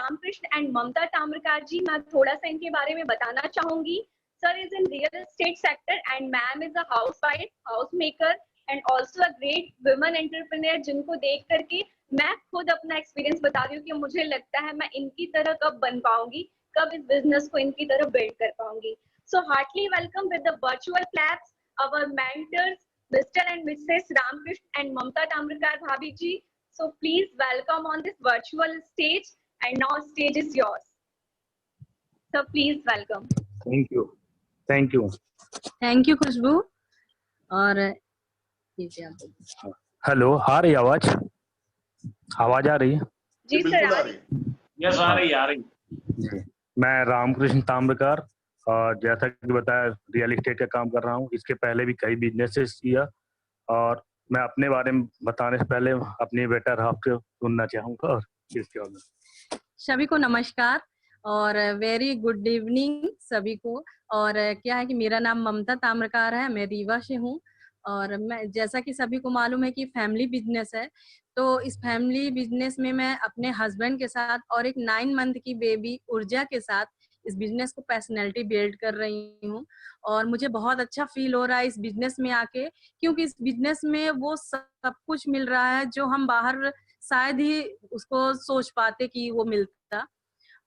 Ramakrishna and ममता ताम्रकार जी। मैं थोड़ा सा इनके बारे में बताना चाहूंगी। Sir is in real estate sector and ma'am is a house wife, house maker and also a great woman entrepreneur, जिनको देख करके मैं खुद अपना एक्सपीरियंस बता रही हूँ कि मुझे लगता है मैं इनकी तरह कब बन पाऊंगी, कब इस बिजनेस को इनकी तरह बिल्ड कर पाऊंगी। So heartly welcome with the virtual claps our mentors, Mr. and Mrs. Ramkrishna and Mamta Tamrakar Bhabhi ji. So please welcome on this virtual stage, and now stage is yours. So please welcome. Thank you. Thank you. Thank you खुशबू। और hello, आ रही आवाज? आवाज आ रही है? जी sir आ रही है। Yes आ रही जी। मैं रामकृष्ण ताम्रकार, और जैसा कि बताया रियल एस्टेट का काम कर रहा हूँ। इसके पहले भी कई बिजनेसेस किया, और मैं अपने बारे में बताने से पहले अपनी बेटर हाफ को सुनना चाहूँगा। और इसके बाद सभी को नमस्कार और वेरी गुड इवनिंग सभी को। और क्या है कि मेरा नाम ममता ताम्रकार है, मैं रीवा से हूँ। और मैं, जैसा कि सभी को मालूम है कि फैमिली बिजनेस है, तो इस फैमिली बिजनेस में मैं अपने हस्बैंड के साथ और एक 9 मंथ की बेबी ऊर्जा के साथ इस बिजनेस को पर्सनैलिटी बिल्ड कर रही हूँ। और मुझे बहुत अच्छा फील हो रहा है इस बिजनेस में आके, क्योंकि इस बिजनेस में वो सब कुछ मिल रहा है जो हम बाहर शायद ही उसको सोच पाते कि वो मिलता।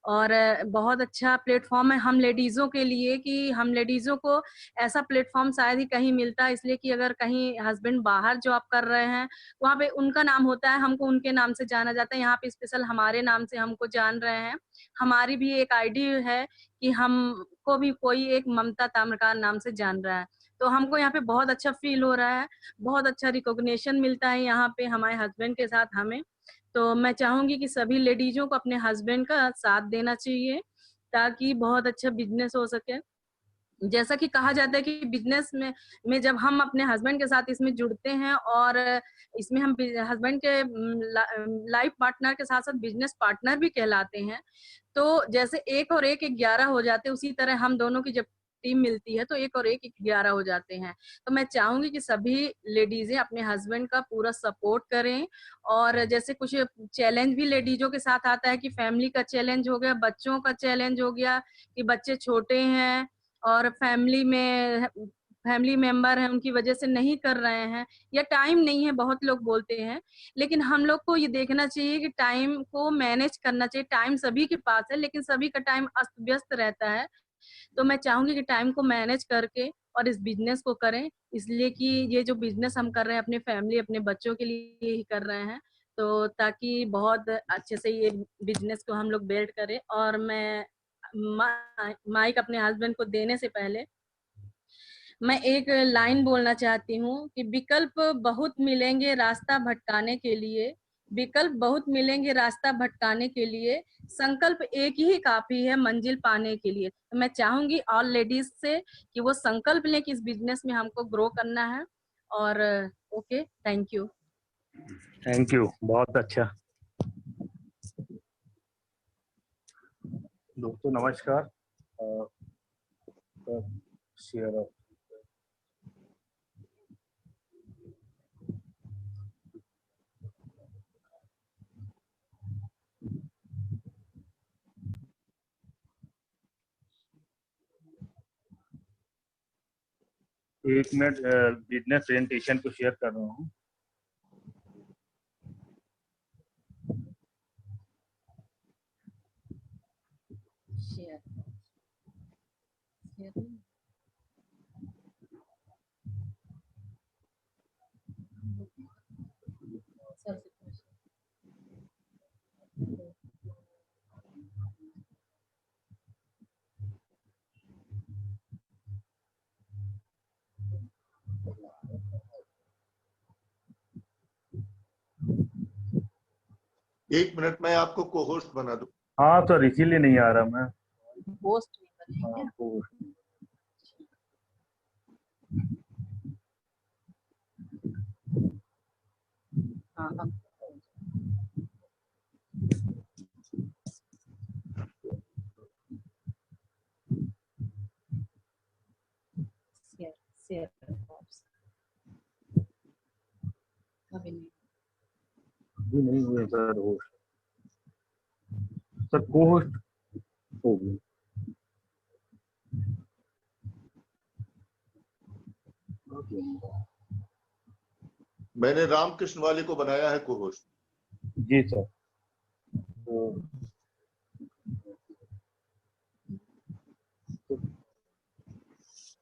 और बहुत अच्छा प्लेटफॉर्म है हम लेडीजों के लिए, कि हम लेडीजों को ऐसा प्लेटफॉर्म शायद ही कहीं मिलता, इसलिए कि अगर कहीं हस्बैंड बाहर जॉब कर रहे हैं, वहाँ पे उनका नाम होता है, हमको उनके नाम से जाना जाता है। यहाँ पे स्पेशल हमारे नाम से हमको जान रहे हैं। हमारी भी एक आईडी है कि हमको भी कोई एक ममता ताम्रकार नाम से जान रहा है, तो हमको यहाँ पे बहुत अच्छा फील हो रहा है, बहुत अच्छा रिकॉग्निशन मिलता है यहाँ पे हमारे हस्बैंड के साथ हमें। तो मैं चाहूंगी कि सभी लेडीजों को अपने हस्बैंड का साथ देना चाहिए, ताकि बहुत अच्छा बिजनेस हो सके। जैसा कि कहा जाता है कि बिजनेस में जब हम अपने हस्बैंड के साथ इसमें जुड़ते हैं, और इसमें हम हस्बैंड के लाइफ पार्टनर के साथ साथ बिजनेस पार्टनर भी कहलाते हैं। तो जैसे 1 और 1 11 हो जाते हैं, उसी तरह हम दोनों की जब टीम मिलती है तो 1 और 1 11 हो जाते हैं। तो मैं चाहूंगी कि सभी लेडीजें अपने हस्बैंड का पूरा सपोर्ट करें। और जैसे कुछ चैलेंज भी लेडीजों के साथ आता है कि फैमिली का चैलेंज हो गया, बच्चों का चैलेंज हो गया कि बच्चे छोटे हैं और फैमिली मेंबर हैं, उनकी वजह से नहीं कर रहे हैं, या टाइम नहीं है, बहुत लोग बोलते हैं। लेकिन हम लोग को ये देखना चाहिए कि टाइम को मैनेज करना चाहिए। टाइम सभी के पास है, लेकिन सभी का टाइम अस्त व्यस्त रहता है। तो मैं चाहूंगी कि टाइम को मैनेज करके और इस बिजनेस को करें, इसलिए कि ये जो बिजनेस हम कर रहे हैं अपने फैमिली, अपने बच्चों के लिए ही कर रहे हैं, तो ताकि बहुत अच्छे से ये बिजनेस को हम लोग बिल्ड करें। और मैं माइक अपने हस्बैंड को देने से पहले मैं एक लाइन बोलना चाहती हूँ कि विकल्प बहुत मिलेंगे रास्ता भटकाने के लिए, विकल्प बहुत मिलेंगे रास्ता भटकाने के लिए, संकल्प एक ही काफी है मंजिल पाने के लिए। तो मैं चाहूंगी ऑल लेडीज से कि वो संकल्प लें कि इस बिजनेस में हमको ग्रो करना है। और okay, thank you. Thank you, बहुत अच्छा। दोस्तों नमस्कार। शेयर 1 मिनट बिजनेस प्रेजेंटेशन को शेयर कर रहा हूँ। एक मिनट में आपको को होस्ट बना दूं। हाँ सर, इसीलिए नहीं आ रहा मैं। होस्ट अभी नहीं हुए सर होस्ट। सर को होस्ट हो गया। मैंने रामकृष्ण वाले को बनाया है को होस्ट। जी सर। तो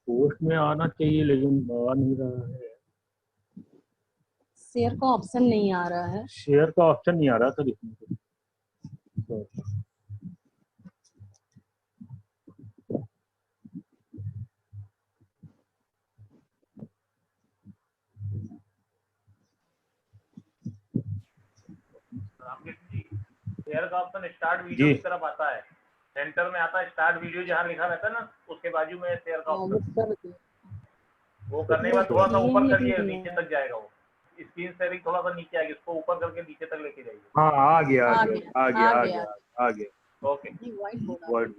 पोस्ट में आना चाहिए लेकिन आ नहीं रहा है। शेयर का ऑप्शन नहीं आ रहा है। शेयर का ऑप्शन नहीं आ रहा सर इसमें तो। शेयर का ऑप्शन स्टार्ट वीडियो की तरफ आता है, सेंटर में आता है स्टार्ट वीडियो, जहाँ लिखा रहता है ना उसके बाजू में शेयर का ऑप्शन। वो करने के बाद थोड़ा सा ऊपर करिए, नीचे तक जाएगा वो। स्क्रीन शेयरिंग थोड़ा सा नीचे आएगी, उसको ऊपर करके नीचे तक लेके जाइए। हाँ आ गया आ गया आ गया आ गया आ गया। ओके व्हाइट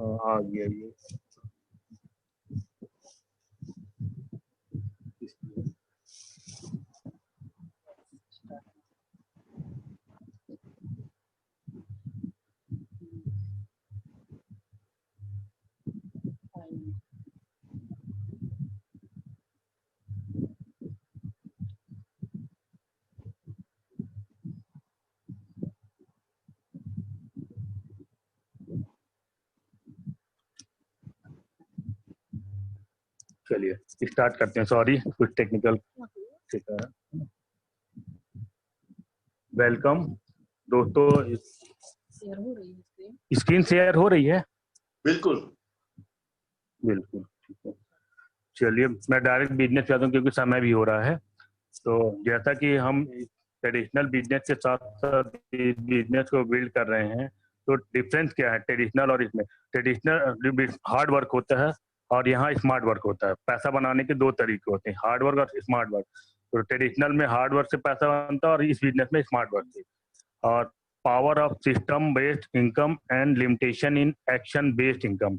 हाँ आ गया ये। चलिए स्टार्ट करते हैं। सॉरी कुछ टेक्निकल वेलकम दोस्तों। स्क्रीन शेयर हो रही है? बिल्कुल बिल्कुल ठीक है। चलिए मैं डायरेक्ट बिजनेस पे आता हूँ क्योंकि समय भी हो रहा है। तो जैसा कि हम ट्रेडिशनल बिजनेस के साथ साथ बिजनेस को बिल्ड कर रहे हैं, तो डिफरेंस क्या है ट्रेडिशनल और इसमें? ट्रेडिशनल हार्ड वर्क होता है और यहाँ स्मार्ट वर्क होता है। पैसा बनाने के दो तरीके होते हैं, हार्ड वर्क और स्मार्ट वर्क। तो ट्रेडिशनल में हार्ड वर्क से पैसा बनता है और इस बिजनेस में स्मार्ट वर्क से। और power of system based income and limitation in action based income.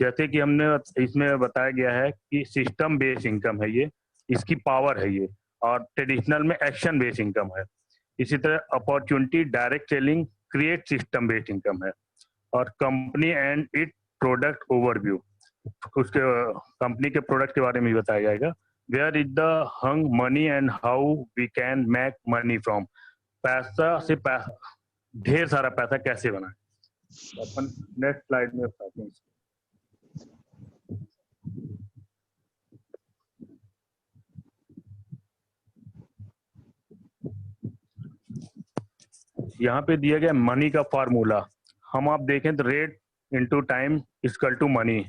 जैसे कि हमने इसमें बताया गया है कि सिस्टम बेस्ड इनकम है ये, इसकी पावर है ये, और ट्रेडिशनल में एक्शन बेस्ड इनकम है। इसी तरह opportunity direct selling create system based income है। और company and it product overview, उसके कंपनी के प्रोडक्ट के बारे में भी बताया जाएगा। Where is the hung money and how we can make money from. पैसा से ढेर सारा पैसा कैसे बनाए। अपन नेक्स्ट स्लाइड में बताते हैं। यहाँ पे दिया गया मनी का फार्मूला। हम आप देखें तो rate into time equal to money.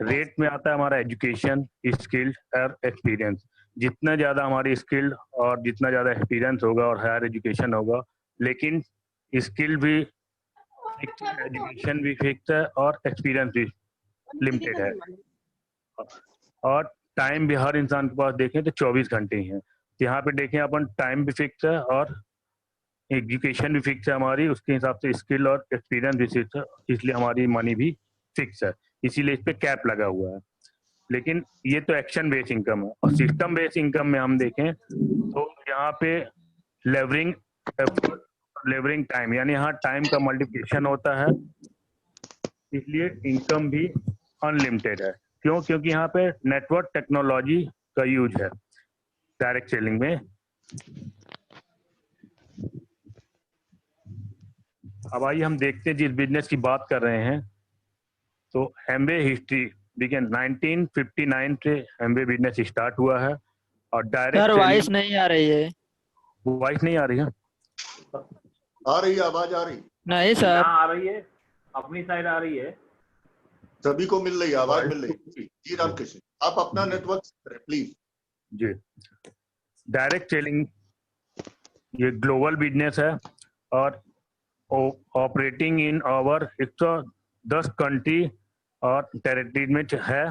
Rate में आता है हमारा एजुकेशन, स्किल और एक्सपीरियंस। जितना ज्यादा हमारी स्किल और जितना ज्यादा एक्सपीरियंस होगा और हायर एजुकेशन होगा, लेकिन स्किल भी, एजुकेशन भी फिक्स है और एक्सपीरियंस भी लिमिटेड है। और टाइम भी हर इंसान के पास देखें तो 24 घंटे ही है। यहाँ पे देखें अपन टाइम भी फिक्स है और एजुकेशन भी फिक्स है हमारी, उसके हिसाब से स्किल और एक्सपीरियंस भी फिक्स है, इसलिए हमारी मनी भी फिक्स है, इसीलिए इस पे कैप लगा हुआ है। लेकिन ये तो एक्शन बेस्ड इनकम है। और सिस्टम बेस्ड इनकम में हम देखें तो यहाँ पे लेवरिंग एफर्ट, लेवरिंग टाइम, यानी यहाँ टाइम का मल्टीप्लिकेशन होता है, इसलिए इनकम भी अनलिमिटेड है। क्यों? क्योंकि यहाँ पे नेटवर्क टेक्नोलॉजी का यूज है डायरेक्ट सेलिंग में। अब आइए हम देखते हैं जिस बिजनेस की बात कर रहे हैं। तो एमवे हिस्ट्री देखिए 1959 से एमवे बिजनेस स्टार्ट हुआ है। और डायरेक्ट सर वॉइस नहीं आ रही है। वॉइस नहीं आ रही है? आ रही है, आवाज आ रही? नहीं सर आ रही है, अपनी साइड आ रही है, सभी को मिल रही है, आवाज मिल रही है। जी रामकृष्ण, आप अपना नेटवर्क प्लीज। जी, डायरेक्ट सेलिंग ये ग्लोबल बिजनेस है और ऑपरेटिंग इन ओवर 110 कंट्री और टेरिटरी में है।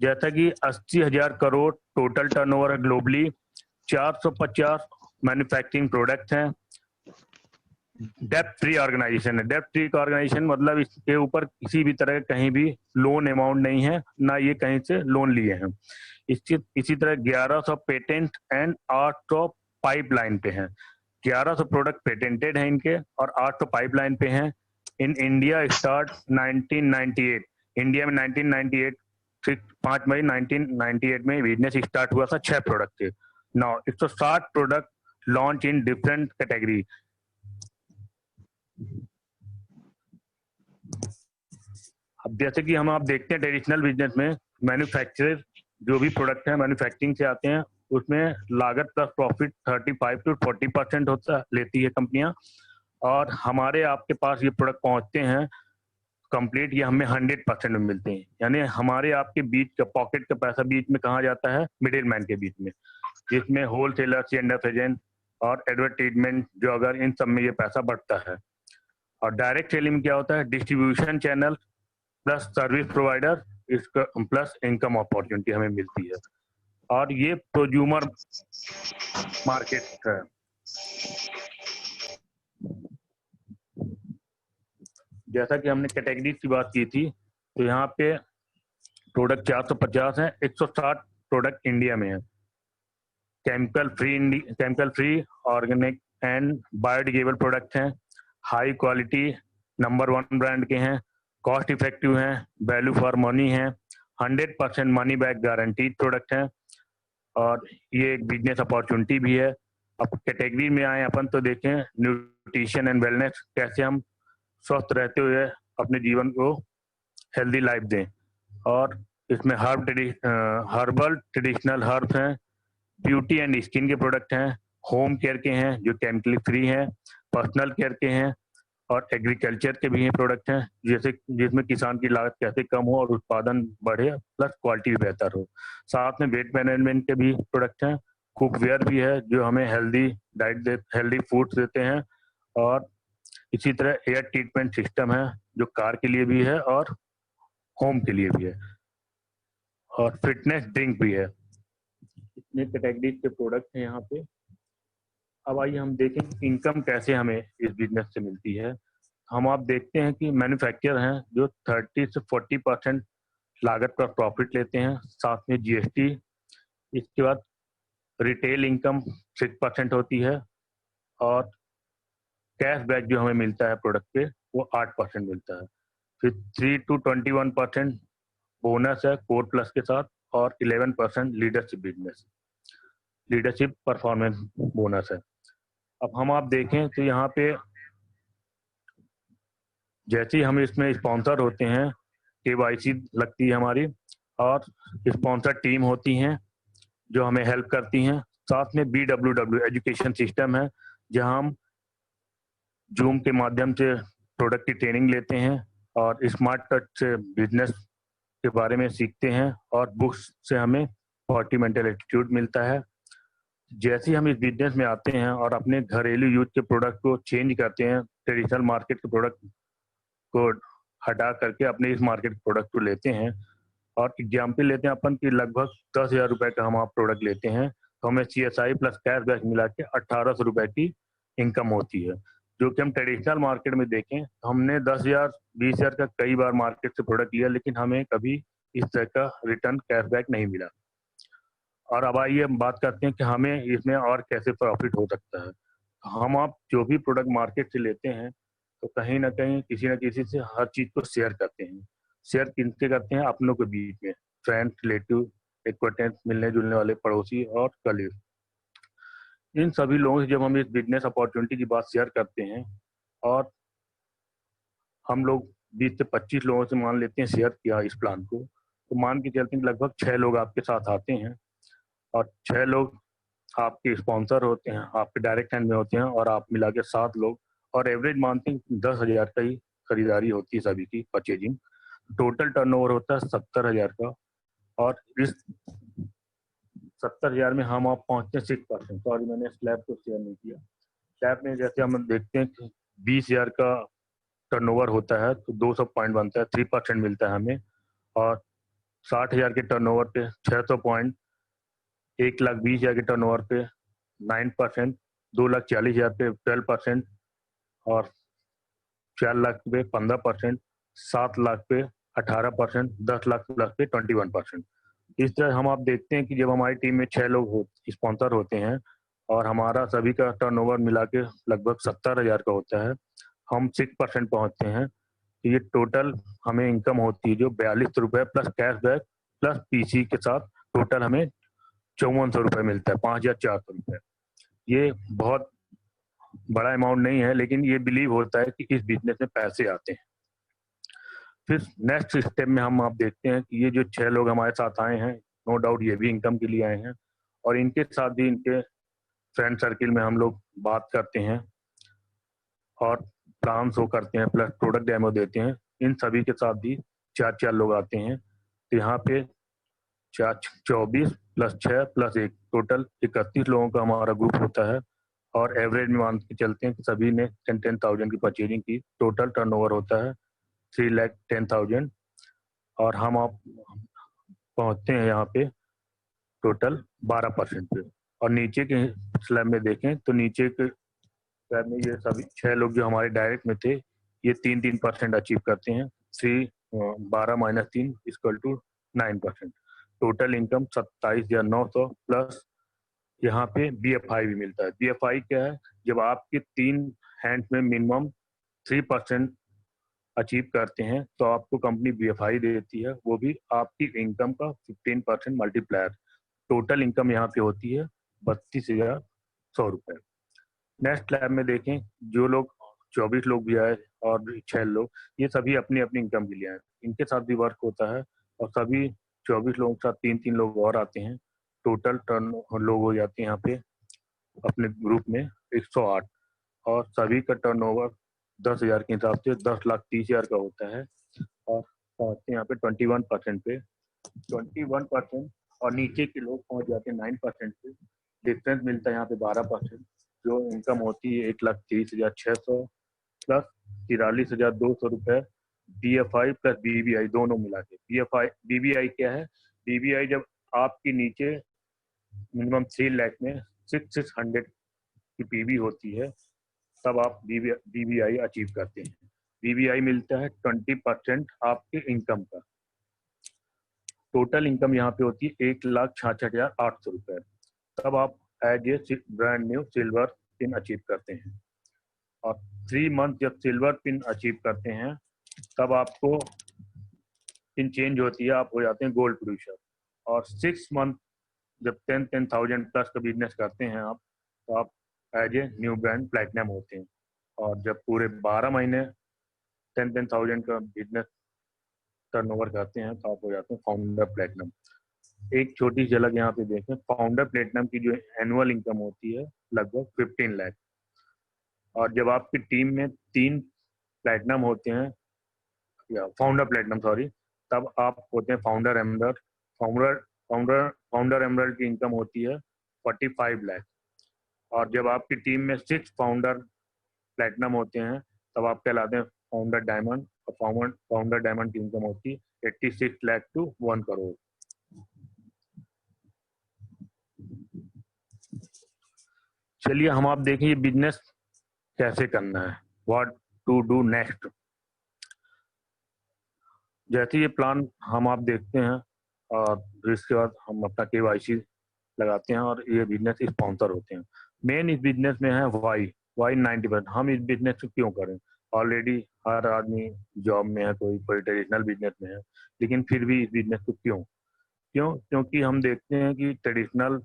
जैसा कि 80,000 करोड़ टोटल टर्नओवर है ग्लोबली। 450 मैन्युफैक्चरिंग प्रोडक्ट्स हैं। डेप्ट फ्री ऑर्गेनाइजेशन है। डेप्ट फ्री ऑर्गेनाइजेशन मतलब इसके ऊपर किसी भी तरह कहीं भी लोन अमाउंट नहीं है, ना ये कहीं से लोन लिए हैं। इसी तरह 1100 पेटेंट एंड 800 पाइपलाइन पे हैं। 1100 प्रोडक्ट पेटेंटेड हैं इनके और 800 पाइपलाइन पे हैं। इन इंडिया स्टार्ट 1998, इंडिया में 1998 5 मई 1998 में बिजनेस स्टार्ट हुआ था। 6 प्रोडक्ट थे। Now 160 product launch in different category. अब जैसे कि हम आप देखते हैं ट्रेडिशनल बिजनेस में मैन्युफैक्चरर जो भी प्रोडक्ट है मैन्युफैक्चरिंग से आते हैं, उसमें लागत प्लस प्रॉफिट 35 to 40% होता लेती है कंपनियां, और हमारे आपके पास ये प्रोडक्ट पहुंचते हैं कंप्लीट, ये हमें 100% में मिलते हैं। यानी हमारे आपके बीच का पॉकेट का पैसा बीच में कहाँ जाता है? मिडिल मैन के बीच में, जिसमें होलसेलर, चेंडर एजेंट और एडवर्टीजमेंट जो अगर इन सब में ये पैसा बढ़ता है। और डायरेक्ट सेलिंग में क्या होता है? Distribution channel plus service provider, इसका प्लस इनकम अपॉर्चुनिटी हमें मिलती है। और ये प्रोज्यूमर मार्केट है। जैसा कि हमने कैटेगरी की बात की थी, तो यहाँ पे प्रोडक्ट 450 है, 160 प्रोडक्ट इंडिया में है। Chemical free organic and biodegradable product हैं, हाई क्वालिटी नंबर 1 ब्रांड के हैं, कॉस्ट इफेक्टिव हैं, वैल्यू फॉर मनी हैं, 100% मनी बैक गारंटीड प्रोडक्ट हैं, और ये एक बिजनेस अपॉर्चुनिटी भी है। अब कैटेगरी में आए अपन तो देखें न्यूट्रिशन एंड वेलनेस, कैसे हम स्वस्थ रहते हुए अपने जीवन को हेल्दी लाइफ दें। और इसमें हर्बल ट्रेडिशनल हर्ब्स हैं, ब्यूटी एंड स्किन के प्रोडक्ट हैं, होम केयर के हैं जो केमिकल फ्री हैं, पर्सनल केयर के हैं, और एग्रीकल्चर के भी हैं प्रोडक्ट हैं, जैसे जिसमें किसान की लागत कैसे कम हो और उत्पादन बढ़े प्लस क्वालिटी भी बेहतर हो। साथ में वेट मैनेजमेंट के भी प्रोडक्ट हैं, कुकवेयर भी है जो हमें हेल्दी डाइट हेल्दी फूड्स देते हैं, और इसी तरह एयर ट्रीटमेंट सिस्टम है जो कार के लिए भी है और होम के लिए भी है, और फिटनेस ड्रिंक भी है। इतने कैटेगरी के प्रोडक्ट हैं यहाँ पे। अब आइए हम देखें इनकम कैसे हमें इस बिजनेस से मिलती है। हम आप देखते हैं कि मैन्युफैक्चरर हैं जो 30 से 40% लागत पर प्रॉफिट लेते हैं, साथ में जीएसटी। इसके बाद रिटेल इनकम 6% होती है, और कैशबैक जो हमें मिलता है प्रोडक्ट पे वो 8% मिलता है। फिर 3 to 21% बोनस है कोर प्लस के साथ, और 11% लीडरशिप परफॉर्मेंस बोनस है। अब हम आप देखें तो यहाँ पे जैसे ही हम इसमें स्पॉन्सर होते हैं, KYC लगती है हमारी, और स्पॉन्सर टीम होती हैं जो हमें हेल्प करती हैं। साथ में BWW एजुकेशन सिस्टम है जहां हम जूम के माध्यम से प्रोडक्ट की ट्रेनिंग लेते हैं और स्मार्ट टच से बिजनेस के बारे में सीखते हैं, और बुक्स से हमें 40 मेंटल एटीट्यूड मिलता है। जैसे ही हम इस बिजनेस में आते हैं और अपने घरेलू यूज के प्रोडक्ट को चेंज करते हैं, ट्रेडिशनल मार्केट के प्रोडक्ट को हटा करके अपने इस मार्केट प्रोडक्ट को लेते हैं, और एग्जाम्पल लेते हैं अपन की लगभग 10,000 रुपए का हम आप प्रोडक्ट लेते हैं, तो हमें CSI प्लस कैशबैक मिला के 1800 रुपए की इनकम होती है। जो कि हम ट्रेडिशनल मार्केट में देखें तो हमने 10,000 20,000 का कई बार मार्केट से प्रोडक्ट लिया, लेकिन हमें कभी इस तरह का रिटर्न कैशबैक नहीं मिला। और अब आइए हम बात करते हैं कि हमें इसमें और कैसे प्रॉफिट हो सकता है। हम आप जो भी प्रोडक्ट मार्केट से लेते हैं तो कहीं ना कहीं किसी न किसी से हर चीज़ को शेयर करते हैं। शेयर किनसे करते हैं? अपनों के बीच में, फ्रेंड्स, रिलेटिव, एक्वेंटेंस, मिलने जुलने वाले पड़ोसी और कलीग। इन सभी लोगों से जब हम इस बिजनेस अपॉर्चुनिटी की बात शेयर करते हैं, और हम लोग 20 से 25 लोगों से मान लेते हैं शेयर किया इस प्लान को, तो मान के चलते हैं लगभग 6 लोग आपके साथ आते हैं, और 6 लोग आपके स्पॉन्सर होते हैं, आपके डायरेक्ट हैंड में होते हैं, और आप मिला के 7 लोग, और एवरेज मानते हैं 10,000 का ही खरीदारी होती है सभी की परचेजिंग। टोटल टर्नओवर होता है 70,000 का, और इस 70,000 में हम आप पहुंचते हैं 6%। सॉरी, मैंने स्लैब को शेयर नहीं किया। स्लैब में जैसे हम देखते हैं कि 20,000 का टर्नओवर होता है तो 200 पॉइंट बनता है, 3% मिलता है हमें, और 60,000 के टर्नओवर पे 600 पॉइंट, 1,20,000 के टर्नओवर पे 9%, 2,40,000 पे 12%, और 4 लाख पे 15%, 7 लाख पे 18%, 10 लाख प्लस पे 21%। इस तरह हम आप देखते हैं कि जब हमारी टीम में 6 लोग स्पॉन्सर होते हैं और हमारा सभी का टर्नओवर मिला के लगभग 70,000 का होता है। हम 6% पहुंचते हैं, तो ये टोटल हमें इनकम होती है जो 42 रुपये प्लस कैशबैक प्लस पीसी के साथ टोटल हमें 5400 रुपये मिलता है, 5400 रुपये। ये बहुत बड़ा अमाउंट नहीं है, लेकिन ये बिलीव होता है कि इस बिजनेस में पैसे आते हैं। फिर नेक्स्ट स्टेप में हम आप देखते हैं कि ये जो 6 लोग हमारे साथ आए हैं, नो डाउट ये भी इनकम के लिए आए हैं, और इनके साथ भी इनके फ्रेंड सर्किल में हम लोग बात करते हैं और प्लान शो करते हैं, प्लस प्रोडक्ट डेमो देते हैं। इन सभी के साथ भी 4 लोग आते हैं, तो यहाँ पे 24 प्लस 6 प्लस 1 टोटल 31 लोगों का हमारा ग्रुप होता है। और एवरेज में मान के चलते हैं कि सभी ने 10,000 की परचेजिंग की। टोटल टर्नओवर होता है 3,10,000 और हम आप पहुंचते हैं यहाँ पे टोटल 12% पे। और नीचे के स्लैब में देखें तो नीचे के स्लैब में ये सभी 6 लोग जो हमारे डायरेक्ट में थे, ये 3% अचीव करते हैं। 12 - 3 = 9%। टोटल इनकम 27,900 प्लस यहाँ पे BFI भी मिलता है। BFI क्या है? जब आपके 3 हैंड में मिनिमम 3% अचीव करते हैं तो आपको कंपनी BFI देती है, वो भी आपकी इनकम का 15% मल्टीप्लायर। टोटल इनकम यहाँ पे होती है 32,100 रुपये। नेक्स्ट लैब में देखें, जो लोग 24 लोग भी आए और 6 लोग, ये सभी अपनी अपनी इनकम के लिए आए। इनके साथ भी वर्क होता है और सभी 24 लोगों के साथ 3 लोग और आते हैं। टोटल टर्न लोग हो जाते हैं यहाँ पे अपने ग्रुप में 108 और सभी का टर्नओवर 10,000 के हिसाब से 10,30,000 का होता है। और पहुँचते हैं यहाँ पे 21% पे, 21%। और नीचे के लोग पहुँच जाते हैं 9% पे। डिफरेंस मिलता है यहाँ पे 12%। जो इनकम होती है 1,30,600 प्लस 43,200 रुपये BFI प्लस BBI दोनों मिला के। BBI क्या है? BBI जब आपकी नीचे मिनिमम 3 लाख में 600 की PV होती है, तब आप BBI अचीव करते हैं। BBI मिलता है 20% आपके इनकम का। टोटल इनकम यहाँ पे होती है 1,66,800 रुपये। तब आप as a brand new silver pin achieve करते हैं। और 3 मंथ जब सिल्वर पिन अचीव करते हैं तब आपको पिन चेंज होती है, आप हो जाते हैं गोल्ड प्रोड्यूसर। और 6 मंथ जब 10,000 प्लस का बिजनेस करते हैं आप, तो आप as a new brand platinum होते हैं। और जब पूरे 12 महीने 10,000 का बिजनेस टर्नओवर करते हैं तो आप हो जाते हैं फाउंडर प्लैटिनम। एक छोटी झलक यहाँ पे देखें, फाउंडर प्लैटिनम की जो एनुअल इनकम होती है लगभग 15 लाख। और जब आपकी टीम में 3 प्लैटिनम होते हैं, या फाउंडर प्लैटिनम सॉरी, तब आप होते हैं फाउंडर एमरल्ड। फाउंडर एमरल्ड की इनकम होती है 45 लाख। और जब आपकी टीम में 6 फाउंडर प्लैटिनम होते हैं तब आप कहलाते हैं फाउंडर डायमंड। और फाउंडर डायमंड की इनकम होती है 86 लाख to 1 करोड़। चलिए हम आप देखें ये बिजनेस कैसे करना है, व्हाट टू डू नेक्स्ट। जैसे ये प्लान हम आप देखते हैं और इसके बाद हम अपना KYC लगाते हैं और ये बिजनेस स्पॉन्सर होते हैं। मेन इस बिजनेस में है वाई 90%। हम इस बिजनेस को क्यों करें? ऑलरेडी हर आदमी जॉब में है, कोई ट्रेडिशनल बिजनेस में है, लेकिन फिर भी इस बिजनेस को क्योंकि हम देखते हैं कि ट्रेडिशनल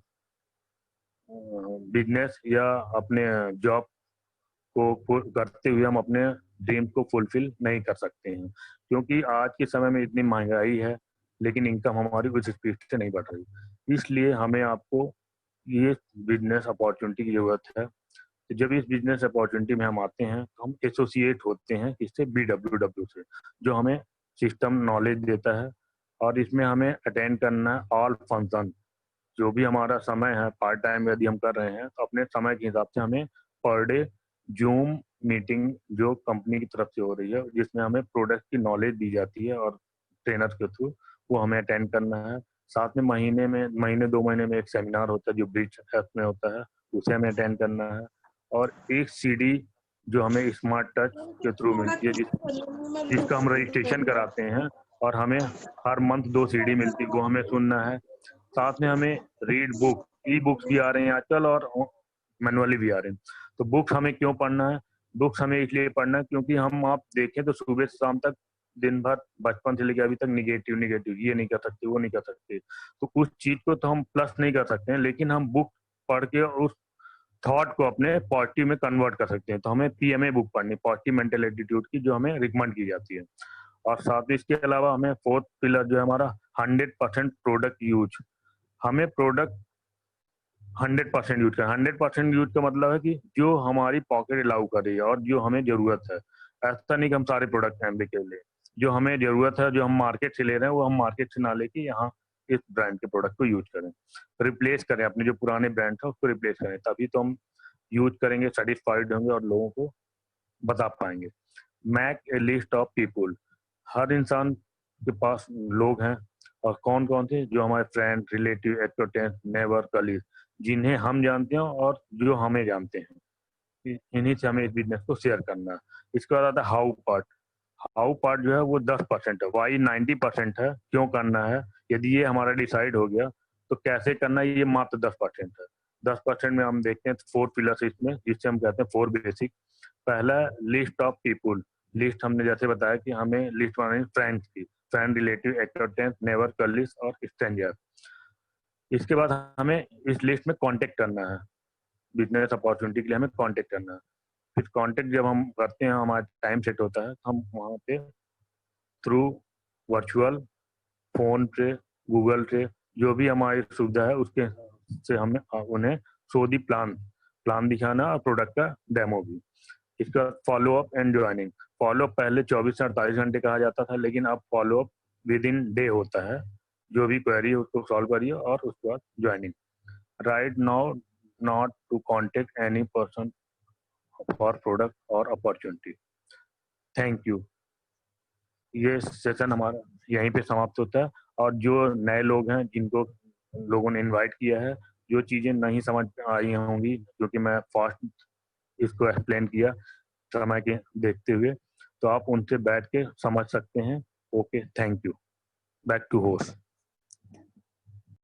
बिजनेस या अपने जॉब को करते हुए हम अपने ड्रीम्स को फुलफिल नहीं कर सकते हैं, क्योंकि आज के समय में इतनी महंगाई है लेकिन इनकम हमारी उस स्पीड से नहीं बढ़ रही। इसलिए हमें आपको ये बिजनेस अपॉर्चुनिटी की जरूरत है। तो जब इस बिजनेस अपॉर्चुनिटी में हम आते हैं तो हम एसोसिएट होते हैं इससे BWW से, जो हमें सिस्टम नॉलेज देता है। और इसमें हमें अटेंड करना है ऑल फंक्शन। जो भी हमारा समय है पार्ट टाइम यदि हम कर रहे हैं तो अपने समय के हिसाब से हमें पर डे जूम मीटिंग जो कंपनी की तरफ से हो रही है, जिसमें हमें प्रोडक्ट की नॉलेज दी जाती है और ट्रेनर के थ्रू, वो हमें अटेंड करना है। साथ में महीने 2 महीने में एक सेमिनार होता है जो ब्रिज ऐप में होता है, उसे हमें अटेंड करना है। और एक CD जो हमें स्मार्ट टच के थ्रू मिलती है, जिसका हम रजिस्ट्रेशन कराते हैं और हमें हर मंथ 2 CD मिलती है, वो हमें सुनना है। साथ में हमें रीड बुक, ई बुक्स भी आ रहे हैं आजकल, और मैनुअली वी आर इन। तो बुक्स हमें क्यों पढ़ना है? बुक्स हमें इसलिए पढ़ना है क्योंकि हम आप देखें तो सुबह से शाम तक दिन भर बचपन से लेकर अभी तक निगेटिव ये नहीं कर सकते, वो नहीं कर सकते, तो उस चीज को तो हम प्लस नहीं कर सकते हैं, लेकिन हम बुक पढ़ के उस थॉट को अपने पॉजिटिव में कन्वर्ट कर सकते हैं। तो हमें पीएमए बुक पढ़नी, पॉजिटिव मेंटल एटीट्यूड की, जो हमें रिकमेंड की जाती है। और साथ ही इसके अलावा हमें फोर्थ पिलर जो है हमारा 100% प्रोडक्ट यूज, हमें प्रोडक्ट 100% यूज करें। 100% यूज का मतलब है कि जो हमारी पॉकेट अलाउ कर रही है और जो हमें जरूरत है। ऐसा नहीं कि हम सारे प्रोडक्ट एमबीके ले, जो हमें जरूरत है, जो हम मार्केट से ले रहे हैं, वो हम मार्केट से ना लेके यहाँ इस ब्रांड के प्रोडक्ट को यूज करें, रिप्लेस करें, अपने जो पुराने ब्रांड था उसको रिप्लेस करें, तभी तो हम यूज करेंगे, सेटिस्फाइड होंगे और लोगों को बता पाएंगे। Make a list of people, हर इंसान के पास लोग हैं, और कौन कौन थे? जो हमारे friend, relative, acquaintance, neighbour, colleague, जिन्हें हम जानते हैं और जो हमें जानते हैं, इन्हीं से हमें इस बिजनेस को शेयर करना है। इसके बाद आता है हाउ पार्ट। हाउ पार्ट जो है वो 10% है, वाई 90% है, क्यों करना है। यदि ये हमारा डिसाइड हो गया तो कैसे करना है, ये मात्र 10% है। 10% में हम देखते हैं 4 पिलर्स इसमें, जिससे हम कहते हैं 4 बेसिक। पहला लिस्ट ऑफ पीपुल, लिस्ट हमने जैसे बताया कि हमें लिस्ट बनानी फ्रेंड्स की, friend, relative, acquaintance, neighbour, colleague और स्ट्रेंजर। इसके बाद हमें इस लिस्ट में कांटेक्ट करना है, बिजनेस अपॉर्चुनिटी के लिए हमें कांटेक्ट करना है। फिर कांटेक्ट जब हम करते हैं, हमारा टाइम सेट होता है, हम वहाँ पे थ्रू वर्चुअल, फोन पे, गूगल पे, जो भी हमारी सुविधा है उसके से हमें उन्हें शो दी प्लान दिखाना और प्रोडक्ट का डेमो भी। इसका follow up and joining. Follow up पहले 24 से 48 घंटे कहा जाता था, लेकिन अब follow up with in day होता है। जो भी क्वेरी है उसको सॉल्व करिए और उसके बाद joining. Right now not to contact any person for product और अपॉर्चुनिटी। Thank you. ये सेशन हमारा यहीं पे समाप्त होता है। और जो नए लोग हैं, जिनको लोगों ने इनवाइट किया है, जो चीजें नहीं समझ आई होंगी, क्योंकि मैं फास्ट इसको एक्सप्लेन किया समय के देखते हुए, तो आप उनसे बैठ के समझ सकते हैं। Okay, thank you. Back to host.